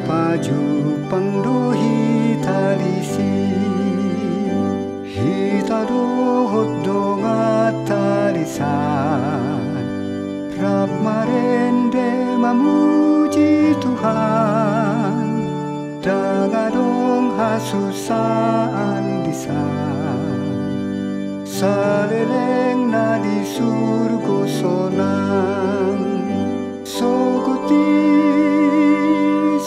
paju pangdohi talisi hitado hodonga talisan rap marende memuji Tuhan dangadong hasusaan disan saleleng na di surgo sonang sogoti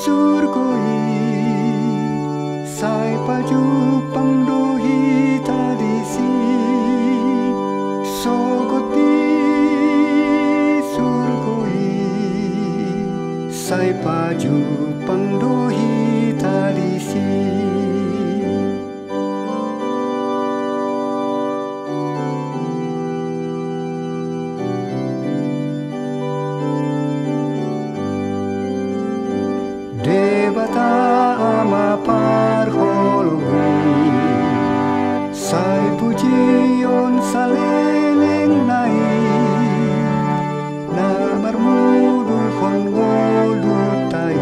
surgoi sai paju pangdohi talisi sogoti surgoi sai paju pangdohi talisi Debata ama parholoi sai pujion saleleng nai na marmudu fongolu tai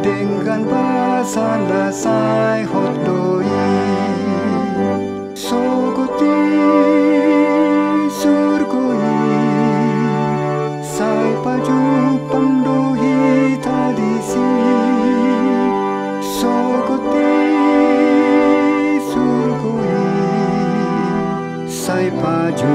dengan basanda sai hotdoi sogoti surgoi sai paju pangdohi talisi sogoti surgoi sai paju